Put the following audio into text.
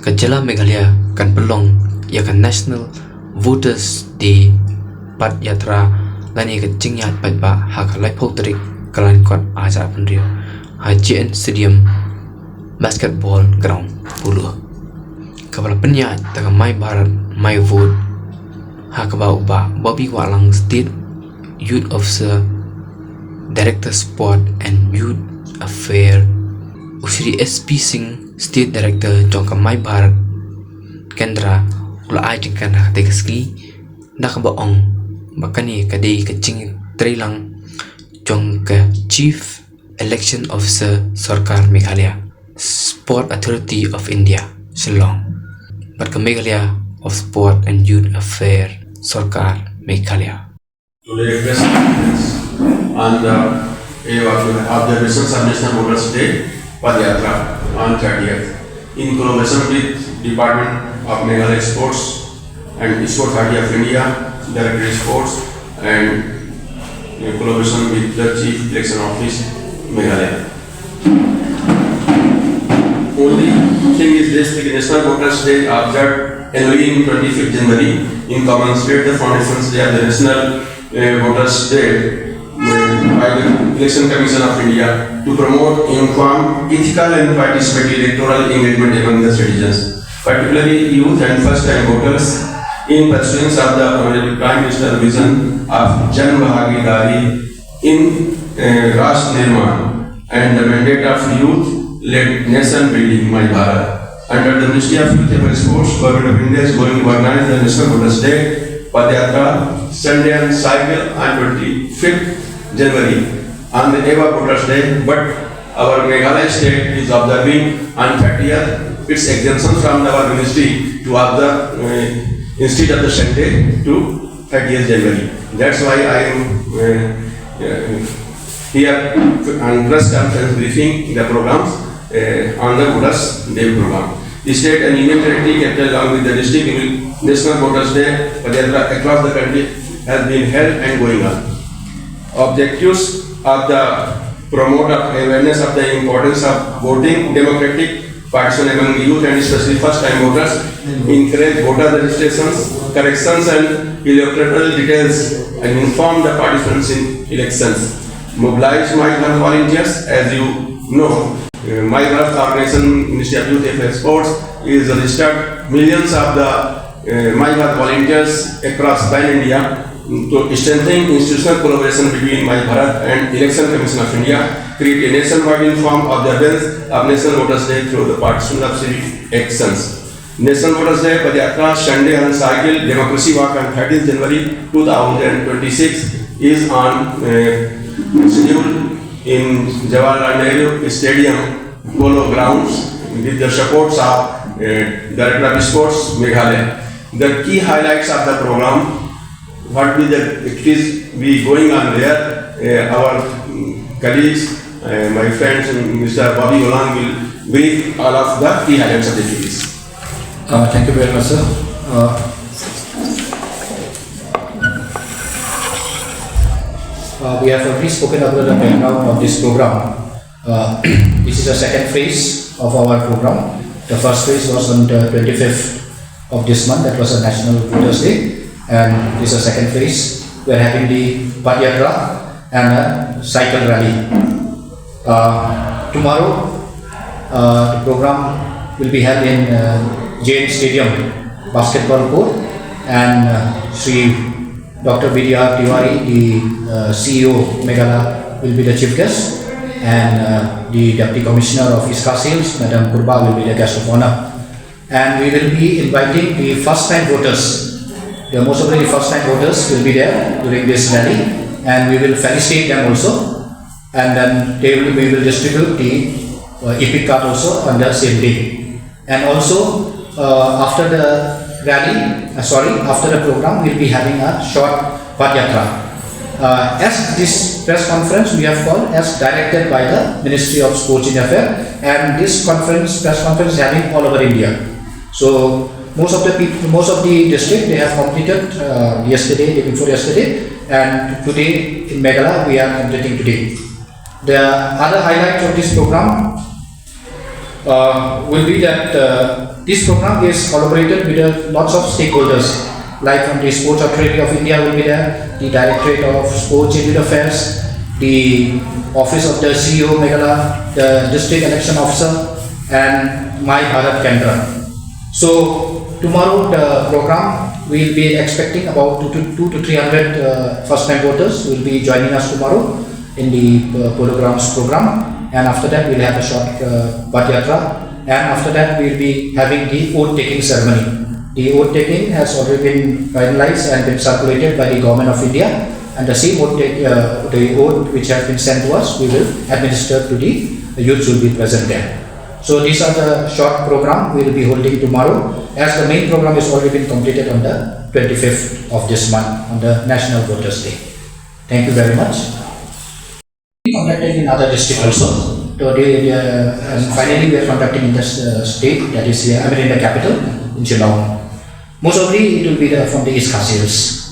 Kajala Meghalaya kan pelong ya kan National Voters Day Pat Yatra lani ka jingyat pat ba ha ka lai phok tarik kalan kot aja panrio ha JN Stadium Basketball Ground Pulu kabala penya taga My Bharat My Vote ha ka ba uba Bobby Walang State Youth Officer Director Sport and Youth Affair Usri SP Singh State Director jongka My Bharat Kendra ula ajingkan ha tegaski nakaba makani kadai kecing trilang jongka Chief Election Officer Sarkar Meghalaya Sport Authority of India Shillong Patka Meghalaya of Sport and Youth Affair Sarkar Meghalaya. Today press conference on the observations of National Voters Day Padyatra on 30th in collaboration with Department of Meghalaya Sports and Sport Authority of India, Directorate Sports, and in collaboration with the Chief Election Office Meghalaya. Only thing is this: the National Voters Day observed annually in 25th January in common spirit the Foundation's Day of the National Voters Day by the Election Commission of India to promote informed, ethical and participatory electoral engagement among the citizens, particularly youth and first-time voters, in pursuance of the Honorable Prime Minister's vision of Jan Bhagidari in Rashtra Nirman and the mandate of youth-led nation building My Bharat. Under the Ministry of Youth and Sports, Government of India is going to organize the National Voters Day Padyatra Sunday and cycle on 25th January on the Eva Voters Day, but our Meghalaya state is observing on 30th its exemption from our ministry to observe instead of the Sunday to 30th January. That's why I am here on press conference briefing the programs on the Voters Day program. The state and union territory capital along with the district National Voters Day Padyatra across the country has been held and going on. Objectives of the promote of awareness of the importance of voting, democratic participation among youth and especially first-time voters, encourage voter registrations, corrections and electoral details, and inform the participants in elections. Mobilize My Bharat volunteers. As you know, My Bharat Organization, Ministry of Youth and Sports is registered millions of the My Bharat volunteers across pan-India to strengthen institutional collaboration between My Bharat and Election Commission of India, create a nationwide informed observance of National Voters Day through the participation of civic actions. National Voters Day Padyatra Sunday and cycle Democracy Walk on 13th January 2026 is on schedule in Jawaharlal Nehru Stadium Polo Grounds with the supports of Director of Sports Meghalaya. The key highlights of the program, what will the activities be going on there, our colleagues, my friends, Mr. Bobby Walang will brief all of the key highlights of the activities. Thank you very much, sir. We have already spoken about the background of this program. This is the second phase of our program. The first phase was on the 25th of this month, that was a National Voters Day, and this is the second phase. We are having the Padyatra and a cycle rally. Tomorrow, the program will be held in JN Stadium Basketball Court, and Sri Dr. B.D.R. Tiwari, the CEO Meghalaya, will be the chief guest, and the Deputy Commissioner of ISKA Sales, Madam Purba, will be the guest of honor. And we will be inviting the first-time voters. Most of the first-time voters will be there during this rally, and we will felicitate them also. And then we will distribute the epic card also on the same day. And also after the rally, after the program, we will be having a short Padyatra. As this press conference we have called as directed by the Ministry of Sports and Affairs, and this press conference is having all over India. So most of the district they have completed yesterday, day before yesterday, and today in Meghalaya we are completing today. The other highlight of this program will be that this program is collaborated with lots of stakeholders, like from the Sports Authority of India will be there, the Directorate of Sports and Youth Affairs, the Office of the CEO Meghalaya, the District Election Officer, and My Bharat Kendra. So tomorrow the program we will be expecting about 200 to 300 first-time voters will be joining us tomorrow in the Polo Grounds program, and after that we will have a short Path Yatra, and after that we will be having the oath-taking ceremony. The oath-taking has already been finalized and been circulated by the Government of India, and the same oath, the oath which has been sent to us, we will administer to the youths who will be present there. So these are the short program we will be holding tomorrow, as the main program is already been completed on the 25th of this month on the National Voters Day. Thank you very much. We conducted in other districts also. So and finally we are conducting in the state, that is here, I mean in the capital, in Shillong. Most of it will be from the East Khasi Hills.